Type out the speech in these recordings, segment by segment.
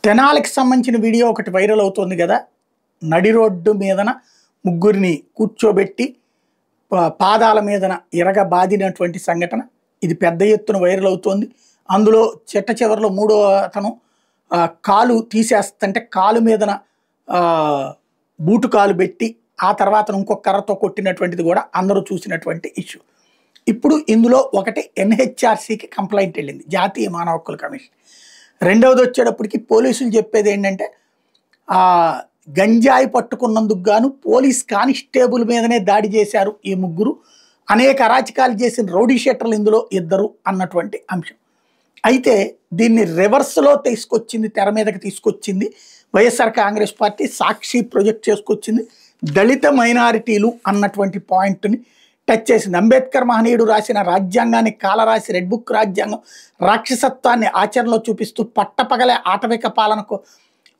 తెనాలికి సంబంధించిన వీడియో ఒకటి వైరల్ అవుతుంది కదా. నడి రోడ్డు మీదన ముగ్గురిని కూర్చోబెట్టి పాదాల మీదన బాదినటువంటి సంఘటన ఇది పెద్ద ఎత్తున వైరల్ అవుతోంది. అందులో చిట్ట చివరిలో మూడో అతను కాలు తీసేస్తుంటే కాలు మీదన బూటు కాలు పెట్టి ఆ తర్వాత ఇంకొక కర్రతో కొట్టినటువంటిది కూడా అందరూ చూసినటువంటి ఇష్యూ. ఇప్పుడు ఇందులో ఒకటి ఎన్హెచ్ఆర్సీకి కంప్లైంట్ వెళ్ళింది, జాతీయ మానవ హక్కుల కమిషన్. రెండవది వచ్చేటప్పటికి పోలీసులు చెప్పేది ఏంటంటే గంజాయి పట్టుకున్నందుకు గాను పోలీస్ కానిస్టేబుల్ మీదనే దాడి చేశారు ఈ ముగ్గురు, అనేక అరాచకాలు చేసిన రౌడీ షీటర్లు ఇందులో ఇద్దరు అన్నటువంటి అంశం. అయితే దీన్ని రివర్స్లో తీసుకొచ్చింది, తెర మీదకి తీసుకొచ్చింది వైఎస్ఆర్ కాంగ్రెస్ పార్టీ. సాక్షి ప్రొజెక్ట్ చేసుకొచ్చింది దళిత మైనారిటీలు అన్నటువంటి పాయింట్ని టచ్ చేసింది. అంబేద్కర్ మహనీయుడు రాసిన రాజ్యాంగాన్ని కాలరాసి రెడ్ బుక్ రాజ్యాంగం రాక్షసత్వాన్ని ఆచరణలో చూపిస్తూ పట్టపగలే ఆటవిక పాలనకు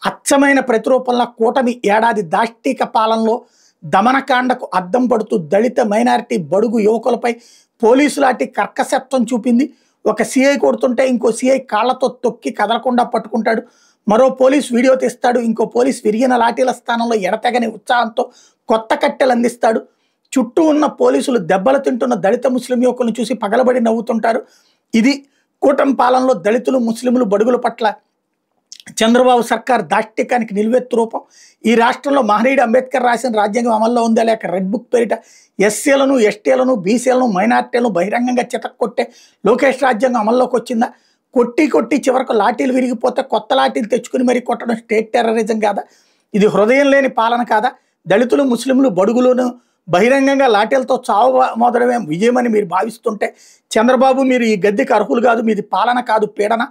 అచ్చమైన ప్రతిరూపంలో కూటమి ఏడాది దాష్టిక పాలనలో దమనకాండకు అద్దం పడుతూ దళిత మైనారిటీ బడుగు యువకులపై పోలీసులాంటి కర్కశత్వం చూపింది. ఒక సిఐ కొడుతుంటే ఇంకో సిఐ కాళ్లతో తొక్కి కదలకుండా పట్టుకుంటాడు, మరో పోలీస్ వీడియో తీస్తాడు, ఇంకో పోలీస్ విరిగిన లాఠీల స్థానంలో ఎడతెగని ఉత్సాహంతో కొత్త కట్టెలు అందిస్తాడు. చుట్టూ ఉన్న పోలీసులు దెబ్బలు తింటున్న దళిత ముస్లిం యువకులను చూసి పగలబడి నవ్వుతుంటారు. ఇది కూటమి పాలనలో దళితులు ముస్లింలు బడుగుల పట్ల చంద్రబాబు సర్కార్ దాష్టికానికి నిలువెత్తు రూపం. ఈ రాష్ట్రంలో మహనీయుడు అంబేద్కర్ రాసిన రాజ్యాంగం అమల్లో ఉందా లేక రెడ్ బుక్ పేరిట ఎస్సీలను ఎస్టీలను బీసీలను మైనార్టీలను బహిరంగంగా చితక్కొట్టే లోకేష్ రాజ్యాంగం అమల్లోకి వచ్చిందా? కొట్టి చివరకు లాఠీలు విరిగిపోతే కొత్త లాఠీలు తెచ్చుకుని మరీ కొట్టడం స్టేట్ టెర్రరిజం కాదా? ఇది హృదయం లేని పాలన కాదా? దళితులు ముస్లింలు బడుగులను బహిరంగంగా లాఠీలతో చావు మొదలమే విజయమని మీరు భావిస్తుంటే చంద్రబాబు మీరు ఈ గద్దెకి అర్హులు కాదు, మీది పాలన కాదు పీడన.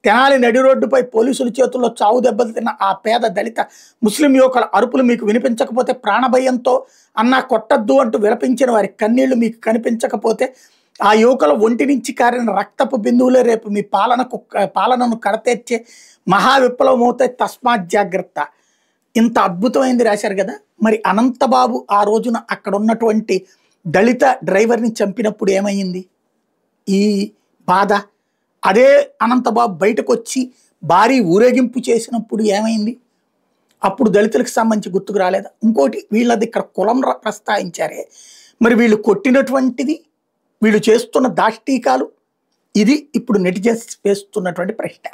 తెనాలి నడి రోడ్డుపై పోలీసుల చేతుల్లో చావు దెబ్బలు తిన్న ఆ పేద దళిత ముస్లిం యువకుల అరుపులు మీకు వినిపించకపోతే, ప్రాణభయంతో అన్నా కొట్టద్దు అంటూ విలపించిన వారి కన్నీళ్లు మీకు కనిపించకపోతే, ఆ యువకుల ఒంటి నుంచి కారిన రక్తపు బిందువులే రేపు మీ పాలనను కడతెచ్చే మహా విప్లవం అవుతాయి. తస్మాత్ జాగ్రత్త. ఇంత అద్భుతమైంది రాశారు కదా. మరి అనంతబాబు ఆ రోజున అక్కడ ఉన్నటువంటి దళిత డ్రైవర్ని చంపినప్పుడు ఏమైంది ఈ బాధ? అదే అనంతబాబు బయటకు వచ్చి భారీ ఊరేగింపు చేసినప్పుడు ఏమైంది? అప్పుడు దళితులకు సంబంధించి గుర్తుకు రాలేదా? ఇంకోటి వీళ్ళది ఇక్కడ కులం ప్రస్తావించారే, మరి వీళ్ళు కొట్టినటువంటిది, వీళ్ళు చేస్తున్న దాష్టీకాలు, ఇది ఇప్పుడు నెటిజన్స్ వేస్తున్నటువంటి ప్రశ్న.